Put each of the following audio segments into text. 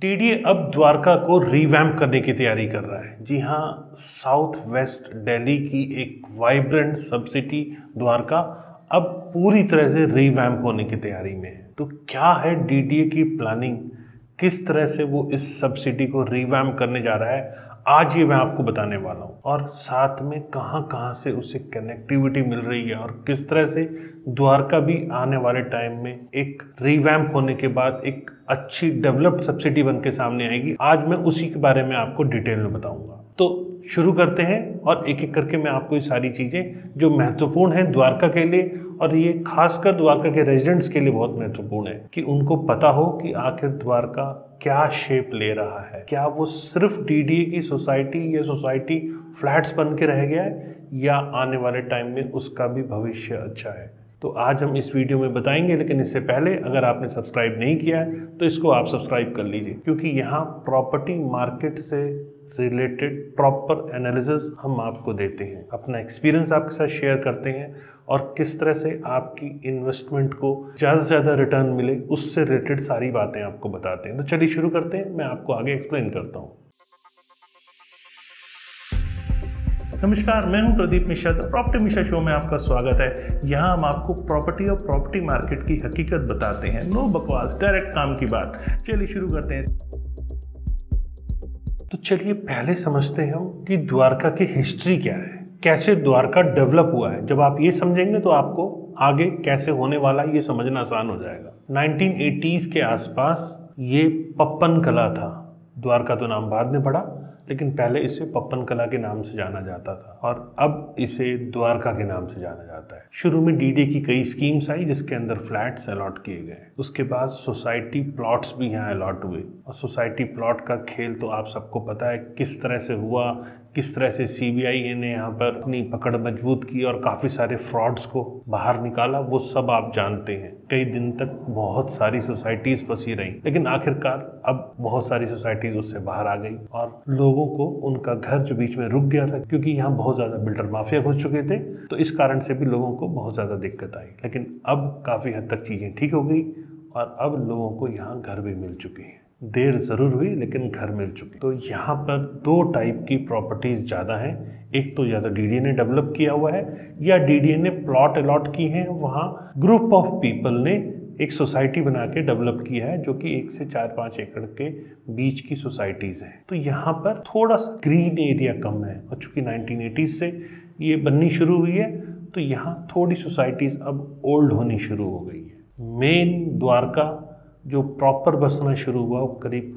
TDA अब द्वारका को revamp करने की तैयारी कर रहा है। जी हाँ, साउथ वेस्ट दिल्ली की एक वाइब्रेंट सब सिटी द्वारका अब पूरी तरह से रिवैम्प होने की तैयारी में है। तो क्या है टीडीए की प्लानिंग, किस तरह से वो इस सब सिटी को रिवैम्प करने जा रहा है, आज ये मैं आपको बताने वाला हूँ। और साथ में कहाँ कहाँ से उसे कनेक्टिविटी मिल रही है और किस तरह से द्वारका भी आने वाले टाइम में एक रिवैम्प होने के बाद एक अच्छी डेवलप्ड सब सिटी बन के सामने आएगी। आज मैं उसी के बारे में आपको डिटेल में बताऊंगा। तो शुरू करते हैं और एक एक करके मैं आपको ये सारी चीज़ें जो महत्वपूर्ण है द्वारका के लिए, और ये खासकर द्वारका के रेजिडेंट्स के लिए बहुत महत्वपूर्ण है कि उनको पता हो कि आखिर द्वारका क्या शेप ले रहा है। क्या वो सिर्फ टीडीए की सोसाइटी या सोसाइटी फ्लैट्स बन के रह गया है, या आने वाले टाइम में उसका भी भविष्य अच्छा है। तो आज हम इस वीडियो में बताएंगे, लेकिन इससे पहले अगर आपने सब्सक्राइब नहीं किया है तो इसको आप सब्सक्राइब कर लीजिए, क्योंकि यहाँ प्रॉपर्टी मार्केट से रिलेटेड प्रॉपर एनालिसिस हम आपको देते हैं, अपना एक्सपीरियंस आपके साथ शेयर करते हैं और किस तरह से आपकी इन्वेस्टमेंट को ज़्यादा से ज़्यादा रिटर्न मिले उससे रिलेटेड सारी बातें आपको बताते हैं। तो चलिए शुरू करते हैं, मैं आपको आगे एक्सप्लेन करता हूँ। नमस्कार, मैं हूं प्रदीप मिश्रा। प्रॉपर्टी मिश्रा शो में आपका स्वागत है। यहाँ हम आपको प्रॉपर्टी और प्रॉपर्टी मार्केट की हकीकत बताते हैं, नो बकवास, डायरेक्ट काम की बात। चलिए शुरू करते हैं। तो चलिए पहले समझते हैं हम कि द्वारका की हिस्ट्री क्या है, कैसे द्वारका डेवलप हुआ है। जब आप ये समझेंगे तो आपको आगे कैसे होने वाला है ये समझना आसान हो जाएगा। 1980s के आसपास ये पप्पन कला था। द्वारका तो नाम बाद में पड़ा, लेकिन पहले इसे पप्पन कला के नाम से जाना जाता था और अब इसे द्वारका के नाम से जाना जाता है। शुरू में डीडीए की कई स्कीम्स आई जिसके अंदर फ्लैट्स अलॉट किए गए। उसके बाद सोसाइटी प्लॉट्स भी यहाँ अलॉट हुए और सोसाइटी प्लॉट का खेल तो आप सबको पता है किस तरह से हुआ, किस तरह से सीबीआई ने यहाँ पर अपनी पकड़ मजबूत की और काफ़ी सारे फ्रॉड्स को बाहर निकाला, वो सब आप जानते हैं। कई दिन तक बहुत सारी सोसाइटीज़ फंसी रहीं, लेकिन आखिरकार अब बहुत सारी सोसाइटीज़ उससे बाहर आ गई और लोगों को उनका घर जो बीच में रुक गया था, क्योंकि यहाँ बहुत ज़्यादा बिल्डर माफिया घुस चुके थे, तो इस कारण से भी लोगों को बहुत ज़्यादा दिक्कत आई। लेकिन अब काफ़ी हद तक चीज़ें ठीक हो गई और अब लोगों को यहाँ घर भी मिल चुके हैं। देर ज़रूर हुई लेकिन घर मिल चुके। तो यहाँ पर दो टाइप की प्रॉपर्टीज़ ज़्यादा हैं। एक तो या तो डीडीए ने डेवलप किया हुआ है या डीडीए ने प्लॉट अलॉट किए हैं, वहाँ ग्रुप ऑफ पीपल ने एक सोसाइटी बना के डेवलप किया है, जो कि 1 से 4-5 एकड़ के बीच की सोसाइटीज़ हैं। तो यहाँ पर थोड़ा सा ग्रीन एरिया कम है और चूँकि 1980s से ये बननी शुरू हुई है तो यहाँ थोड़ी सोसाइटीज़ अब ओल्ड होनी शुरू हो गई है। मेन द्वारका जो प्रॉपर बसना शुरू हुआ वो करीब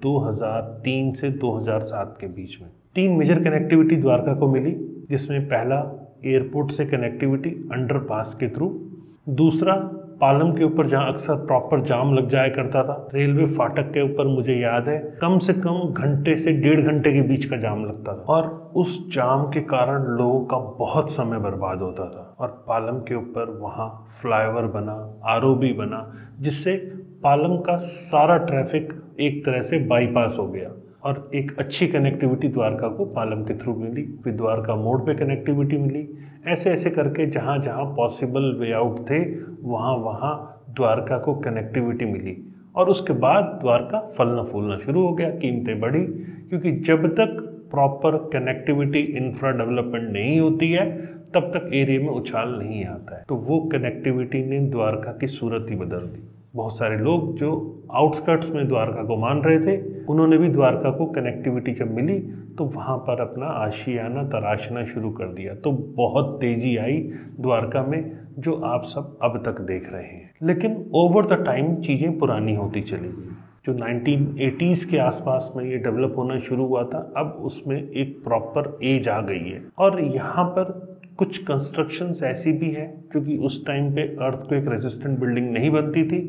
2003 से 2007 के बीच में। 3 मेजर कनेक्टिविटी द्वारका को मिली, जिसमें पहला एयरपोर्ट से कनेक्टिविटी अंडरपास के थ्रू, दूसरा पालम के ऊपर जहां अक्सर प्रॉपर जाम लग जाया करता था, रेलवे फाटक के ऊपर मुझे याद है कम से कम घंटे से 1.5 घंटे के बीच का जाम लगता था और उस जाम के कारण लोगों का बहुत समय बर्बाद होता था। और पालम के ऊपर वहाँ फ्लाईओवर बना, आरओबी बना, जिससे पालम का सारा ट्रैफिक एक तरह से बाईपास हो गया और एक अच्छी कनेक्टिविटी द्वारका को पालम के थ्रू मिली। फिर द्वारका मोड़ पे कनेक्टिविटी मिली। ऐसे ऐसे करके जहाँ जहाँ पॉसिबल वे आउट थे वहाँ वहाँ द्वारका को कनेक्टिविटी मिली और उसके बाद द्वारका फलना फूलना शुरू हो गया, कीमतें बढ़ी, क्योंकि जब तक प्रॉपर कनेक्टिविटी इंफ्रा डेवलपमेंट नहीं होती है तब तक एरिया में उछाल नहीं आता है। तो वो कनेक्टिविटी ने द्वारका की सूरत ही बदल दी। बहुत सारे लोग जो आउटस्कर्ट्स में द्वारका को मान रहे थे, उन्होंने भी द्वारका को कनेक्टिविटी जब मिली तो वहाँ पर अपना आशियाना तराशना शुरू कर दिया। तो बहुत तेज़ी आई द्वारका में, जो आप सब अब तक देख रहे हैं। लेकिन ओवर द टाइम चीज़ें पुरानी होती चली गई। जो 1980s के आसपास में ये डेवलप होना शुरू हुआ था, अब उसमें एक प्रॉपर एज आ गई है। और यहाँ पर कुछ कंस्ट्रक्शंस ऐसी भी हैं, क्योंकि उस टाइम पे अर्थक्वेक रेजिस्टेंट बिल्डिंग नहीं बनती थी,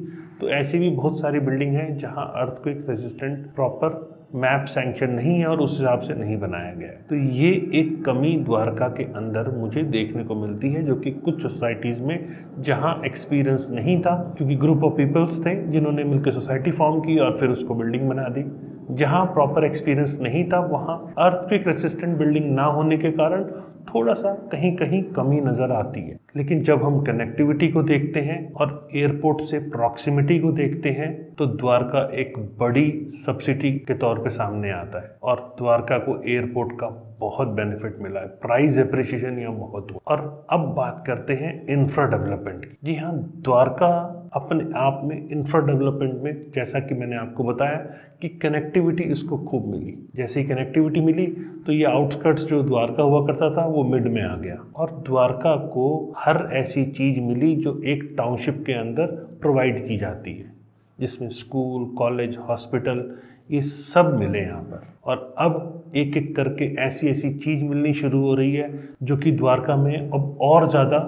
तो ऐसी भी बहुत सारी बिल्डिंग हैं जहां earthquake resistant proper map sanction नहीं है और उस हिसाब से नहीं बनाया गया है। तो ये एक कमी द्वारका के अंदर मुझे देखने को मिलती है, जो कि कुछ सोसाइटीज़ में जहां एक्सपीरियंस नहीं था, क्योंकि ग्रुप ऑफ पीपल्स थे जिन्होंने मिलकर सोसाइटी फॉर्म की और फिर उसको बिल्डिंग बना दी। जहाँ प्रॉपर एक्सपीरियंस नहीं था वहाँ अर्थक्वेक रेसिस्टेंट बिल्डिंग ना होने के कारण थोड़ा सा कहीं कहीं कमी नज़र आती है। लेकिन जब हम कनेक्टिविटी को देखते हैं और एयरपोर्ट से प्रॉक्सिमिटी को देखते हैं तो द्वारका एक बड़ी सब्सिडी के तौर पे सामने आता है और द्वारका को एयरपोर्ट का बहुत बेनिफिट मिला है, प्राइस एप्रिसिएशन यहाँ बहुत हुआ। और अब बात करते हैं इंफ्रा डेवलपमेंट की। जी हाँ, द्वारका अपने आप में इंफ्रा डेवलपमेंट में, जैसा कि मैंने आपको बताया कि कनेक्टिविटी इसको खूब मिली। जैसे ही कनेक्टिविटी मिली तो ये आउटस्कर्ट्स जो द्वारका हुआ करता था वो मिड में आ गया और द्वारका को हर ऐसी चीज़ मिली जो एक टाउनशिप के अंदर प्रोवाइड की जाती है, जिसमें स्कूल, कॉलेज, हॉस्पिटल ये सब मिले यहाँ पर। और अब एक एक करके ऐसी ऐसी चीज़ मिलनी शुरू हो रही है जो कि द्वारका में अब और ज़्यादा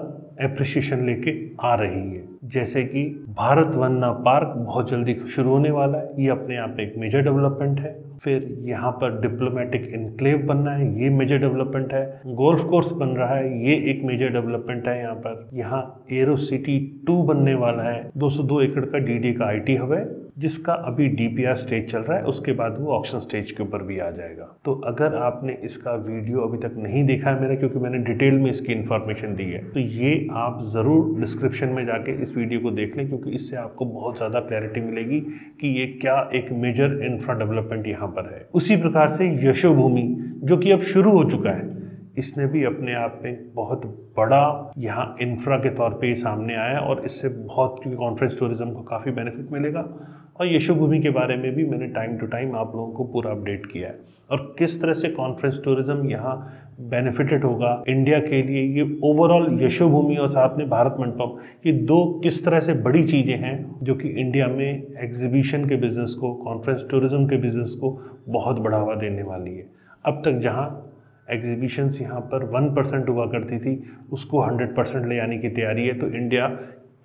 एप्रिसिएशन लेके आ रही है। जैसे कि भारत वन्ना पार्क बहुत जल्दी शुरू होने वाला है, ये अपने आप एक मेजर डेवलपमेंट है। फिर यहाँ पर डिप्लोमेटिक इनक्लेव बनना है, ये मेजर डेवलपमेंट है। गोल्फ कोर्स बन रहा है, ये एक मेजर डेवलपमेंट है। यहाँ पर यहाँ एरो सिटी 2 बनने वाला है, 202 एकड़ का डीडी का आईटी हब है, जिसका अभी डीपीआर स्टेज चल रहा है, उसके बाद वो ऑक्शन स्टेज के ऊपर भी आ जाएगा। तो अगर आपने इसका वीडियो अभी तक नहीं देखा है मेरा, क्योंकि मैंने डिटेल में इसकी इन्फॉर्मेशन दी है, तो ये आप ज़रूर डिस्क्रिप्शन में जाके इस वीडियो को देख लें, क्योंकि इससे आपको बहुत ज़्यादा क्लैरिटी मिलेगी कि ये क्या एक मेजर इंफ्रा डेवलपमेंट यहाँ पर है। उसी प्रकार से यशोभूमि जो कि अब शुरू हो चुका है, इसने भी अपने आप में बहुत बड़ा यहाँ इंफ्रा के तौर पे सामने आया और इससे बहुत, क्योंकि कॉन्फ्रेंस टूरिज्म को काफ़ी बेनिफिट मिलेगा। और यशोभूमि के बारे में भी मैंने टाइम टू टाइम आप लोगों को पूरा अपडेट किया है और किस तरह से कॉन्फ्रेंस टूरिज्म यहाँ बेनिफिटेड होगा इंडिया के लिए। ये ओवरऑल यशोभूमि और साथ में भारत मंडपम, ये दो किस तरह से बड़ी चीज़ें हैं जो कि इंडिया में एग्जीबिशन के बिजनेस को, कॉन्फ्रेंस टूरिज्म के बिजनेस को बहुत बढ़ावा देने वाली है। अब तक जहाँ एग्जीबिशंस यहाँ पर 1% हुआ करती थी, उसको 100% ले आने की तैयारी है। तो इंडिया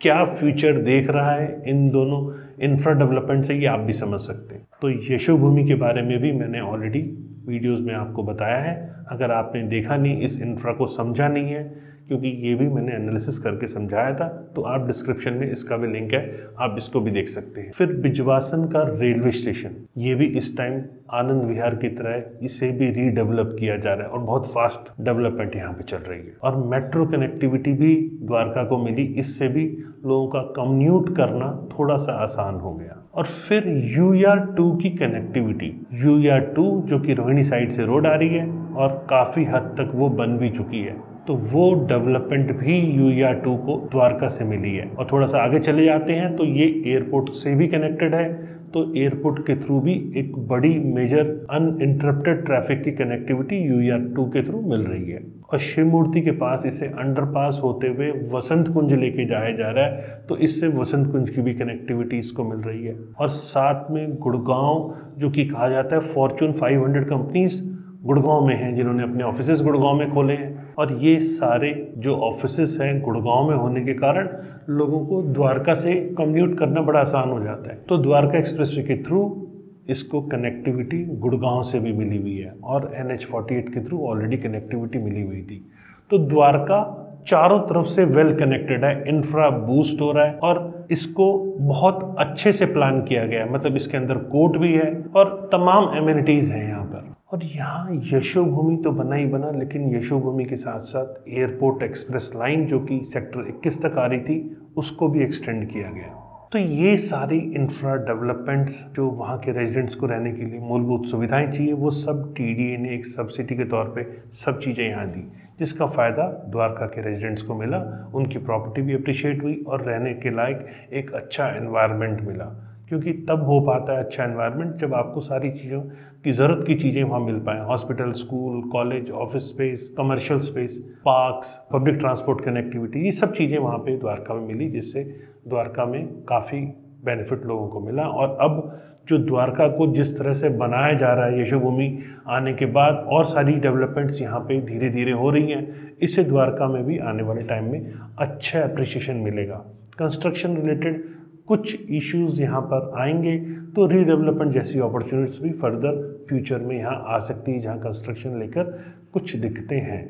क्या फ्यूचर देख रहा है इन दोनों इंफ्रा डेवलपमेंट से, ये आप भी समझ सकते हैं। तो यशोभूमि के बारे में भी मैंने ऑलरेडी वीडियोस में आपको बताया है। अगर आपने देखा नहीं, इस इंफ्रा को समझा नहीं है, क्योंकि ये भी मैंने एनालिसिस करके समझाया था, तो आप डिस्क्रिप्शन में इसका भी लिंक है, आप इसको भी देख सकते हैं। फिर बिजवासन का रेलवे स्टेशन, ये भी इस टाइम आनंद विहार की तरह इसे भी रीडेवलप किया जा रहा है और बहुत फास्ट डेवलपमेंट यहाँ पे चल रही है। और मेट्रो कनेक्टिविटी भी द्वारका को मिली, इससे भी लोगों का कम्यूट करना थोड़ा सा आसान हो गया। और फिर UR2 की कनेक्टिविटी, UR2 जो कि रोहिणी साइड से रोड आ रही है और काफ़ी हद तक वो बन भी चुकी है, तो वो डेवलपमेंट भी UR2 को द्वारका से मिली है। और थोड़ा सा आगे चले जाते हैं तो ये एयरपोर्ट से भी कनेक्टेड है, तो एयरपोर्ट के थ्रू भी एक बड़ी मेजर अनइंटरप्टेड ट्रैफिक की कनेक्टिविटी UR2 के थ्रू मिल रही है। और शिव मूर्ति के पास इसे अंडरपास होते हुए वसंत कुंज लेके जाया जा रहा है, तो इससे वसंत कुंज की भी कनेक्टिविटी इसको मिल रही है। और साथ में गुड़गांव, जो कि कहा जाता है फॉर्च्यून 500 कंपनीज गुड़गांव में हैं, जिन्होंने अपने ऑफिसेज गुड़गांव में खोले हैं। और ये सारे जो ऑफिसेज हैं गुड़गांव में होने के कारण लोगों को द्वारका से कम्यूट करना बड़ा आसान हो जाता है। तो द्वारका एक्सप्रेसवे के थ्रू इसको कनेक्टिविटी गुड़गांव से भी मिली हुई है और NH48 के थ्रू ऑलरेडी कनेक्टिविटी मिली हुई थी। तो द्वारका चारों तरफ से वेल कनेक्टेड है, इंफ्रा बूस्ट हो रहा है और इसको बहुत अच्छे से प्लान किया गया है। मतलब इसके अंदर कोर्ट भी है और तमाम एमिनिटीज़ हैं यहाँ पर। और यहाँ यशोभूमि तो बना ही बना, लेकिन यशोभूमि के साथ साथ एयरपोर्ट एक्सप्रेस लाइन जो कि सेक्टर 21 तक आ रही थी, उसको भी एक्सटेंड किया गया। तो ये सारी इंफ्रा डेवलपमेंट्स जो वहाँ के रेजिडेंट्स को रहने के लिए मूलभूत सुविधाएं चाहिए, वो सब TDA ने एक सब्सिडी के तौर पे सब चीज़ें यहाँ दी, जिसका फ़ायदा द्वारका के रेजिडेंट्स को मिला। उनकी प्रॉपर्टी भी अप्रिशिएट हुई और रहने के लायक एक अच्छा एनवायरनमेंट मिला, क्योंकि तब हो पाता है अच्छा एनवायरनमेंट जब आपको सारी चीज़ों की ज़रूरत की चीज़ें वहाँ मिल पाएँ। Hospital, school, college, office space, commercial space, parks, public transport connectivity, ये सब चीज़ें वहाँ पे द्वारका में मिली, जिससे द्वारका में काफ़ी बेनिफिट लोगों को मिला। और अब जो द्वारका को जिस तरह से बनाया जा रहा है यशोभूमि आने के बाद, और सारी डेवलपमेंट्स यहाँ पे धीरे धीरे हो रही हैं, इससे द्वारका में भी आने वाले टाइम में अच्छा अप्रिशिएशन मिलेगा। कंस्ट्रक्शन रिलेटेड कुछ इश्यूज यहाँ पर आएंगे, तो रीडेवलपमेंट जैसी अपॉर्चुनिटीज भी फर्दर फ्यूचर में यहाँ आ सकती है, जहाँ कंस्ट्रक्शन लेकर कुछ दिक्कतें हैं।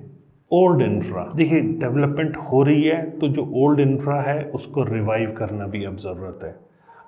ओल्ड इंफ्रा, देखिए डेवलपमेंट हो रही है, तो जो ओल्ड इंफ्रा है उसको रिवाइव करना भी अब ज़रूरत है।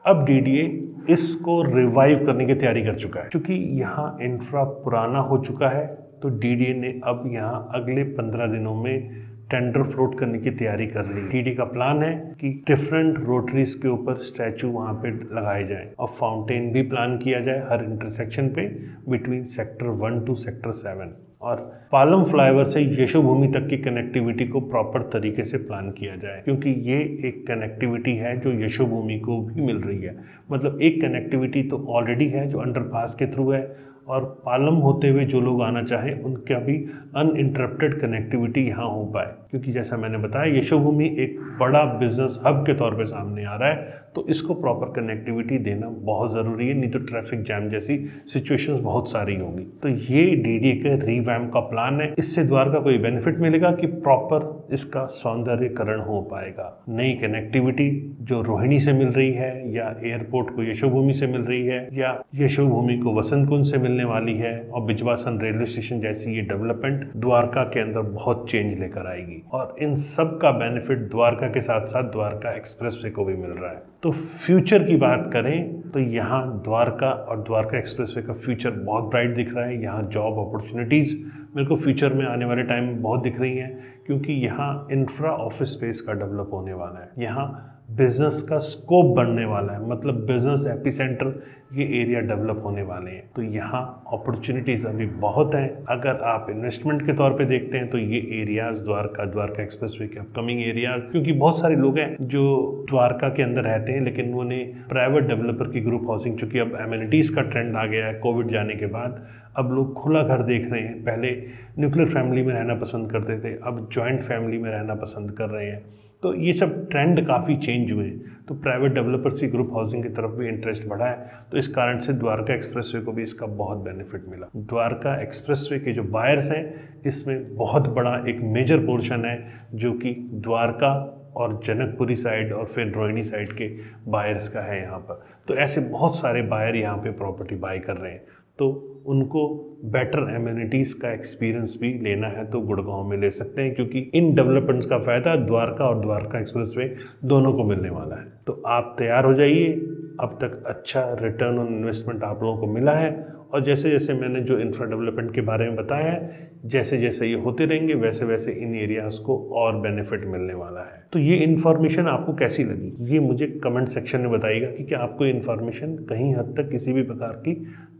अब डीडीए इसको रिवाइव करने की तैयारी कर चुका है। क्योंकि यहाँ इंफ्रा पुराना हो चुका है तो डीडीए ने अब यहाँ अगले 15 दिनों में टेंडर फ्लोट करने की तैयारी कर ली। डीडीए का प्लान है कि डिफरेंट रोटरीज के ऊपर स्टैचू वहाँ पे लगाए जाएं और फाउंटेन भी प्लान किया जाए हर इंटरसेक्शन पे बिटवीन सेक्टर 1 टू सेक्टर 7 और पालम फ्लाईओवर से यशोभूमि तक की कनेक्टिविटी को प्रॉपर तरीके से प्लान किया जाए, क्योंकि ये एक कनेक्टिविटी है जो यशोभूमि को भी मिल रही है। मतलब एक कनेक्टिविटी तो ऑलरेडी है जो अंडरपास के थ्रू है और पालम होते हुए जो लोग आना चाहें उनका भी अनइंटरप्टेड कनेक्टिविटी यहाँ हो पाए। क्योंकि जैसा मैंने बताया यशोभूमि एक बड़ा बिजनेस हब के तौर पे सामने आ रहा है, तो इसको प्रॉपर कनेक्टिविटी देना बहुत ज़रूरी है, नहीं तो ट्रैफिक जैम जैसी सिचुएशंस बहुत सारी होंगी। तो ये डीडीए के रीवैम्प का प्लान है। इससे द्वारका को ये बेनिफिट मिलेगा कि प्रॉपर इसका सौंदर्यकरण हो पाएगा। नई कनेक्टिविटी जो रोहिणी से मिल रही है या एयरपोर्ट को यशोभूमि से मिल रही है या यशोभूमि को वसंत कुंज से मिलने वाली है और बिजवासन रेलवे स्टेशन जैसी ये डेवलपमेंट द्वारका के अंदर बहुत चेंज लेकर आएगी और इन सब का बेनिफिट द्वारका के साथ साथ द्वारका एक्सप्रेसवे को भी मिल रहा है। तो फ्यूचर की बात करें तो यहाँ द्वारका और द्वारका एक्सप्रेसवे का फ्यूचर बहुत ब्राइट दिख रहा है। यहाँ जॉब अपॉर्चुनिटीज़ मेरे को फ्यूचर में आने वाले टाइम में बहुत दिख रही हैं, क्योंकि यहाँ इंफ्रा ऑफिस स्पेस का डेवलप होने वाला है। यहाँ बिजनेस का स्कोप बढ़ने वाला है, मतलब बिजनेस एपिसेंटर ये एरिया डेवलप होने वाले हैं। तो यहाँ अपॉर्चुनिटीज़ अभी बहुत हैं। अगर आप इन्वेस्टमेंट के तौर पे देखते हैं तो ये एरियाज़ द्वारका एक्सप्रेसवे के अपकमिंग एरियाज, क्योंकि बहुत सारे लोग हैं जो द्वारका के अंदर रहते हैं लेकिन उन्होंने प्राइवेट डेवलपर की ग्रुप हाउसिंग, चूँकि अब एमिनिटीज़ का ट्रेंड आ गया है कोविड जाने के बाद, अब लोग खुला घर देख रहे हैं। पहले न्यूक्लियर फैमिली में रहना पसंद करते थे, अब जॉइंट फैमिली में रहना पसंद कर रहे हैं। तो ये सब ट्रेंड काफ़ी चेंज हुए हैं, तो प्राइवेट डेवलपर्स की ग्रुप हाउसिंग की तरफ भी इंटरेस्ट बढ़ा है। तो इस कारण से द्वारका एक्सप्रेसवे को भी इसका बहुत बेनिफिट मिला। द्वारका एक्सप्रेसवे के जो बायर्स हैं इसमें बहुत बड़ा एक मेजर पोर्शन है जो कि द्वारका और जनकपुरी साइड और फिर रोहिणी साइड के बायर्स का है यहाँ पर। तो ऐसे बहुत सारे बायर यहाँ पे प्रॉपर्टी बाय कर रहे हैं, तो उनको बेटर एमिनिटीज़ का एक्सपीरियंस भी लेना है तो गुड़गांव में ले सकते हैं, क्योंकि इन डेवलपमेंट्स का फ़ायदा द्वारका और द्वारका एक्सप्रेसवे दोनों को मिलने वाला है। तो आप तैयार हो जाइए। अब तक अच्छा रिटर्न ऑन इन्वेस्टमेंट आप लोगों को मिला है और जैसे जैसे मैंने जो इंफ्रा डेवलपमेंट के बारे में बताया है, जैसे जैसे ये होते रहेंगे वैसे वैसे इन एरियाज़ को और बेनिफिट मिलने वाला है। तो ये इन्फॉर्मेशन आपको कैसी लगी ये मुझे कमेंट सेक्शन में बताइएगा कि क्या आपको इन्फॉर्मेशन कहीं हद तक किसी भी प्रकार की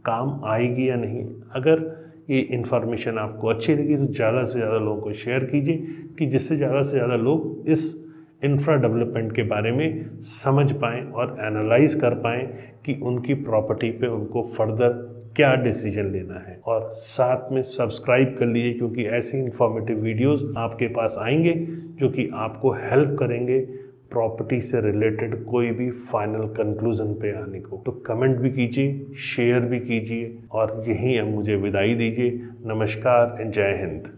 काम आएगी या नहीं। अगर ये इन्फॉर्मेशन आपको अच्छी लगी तो ज़्यादा से ज़्यादा लोगों को शेयर कीजिए कि जिससे ज़्यादा से ज़्यादा लोग इस इंफ्रा डेवलपमेंट के बारे में समझ पाएँ और एनालाइज कर पाएँ कि उनकी प्रॉपर्टी पे उनको फर्दर क्या डिसीजन लेना है। और साथ में सब्सक्राइब कर लीजिए, क्योंकि ऐसे इंफॉर्मेटिव वीडियोस आपके पास आएंगे जो कि आपको हेल्प करेंगे प्रॉपर्टी से रिलेटेड कोई भी फाइनल कंक्लूजन पे आने को। तो कमेंट भी कीजिए, शेयर भी कीजिए और यहीं अब मुझे विदाई दीजिए। नमस्कार, जय हिंद।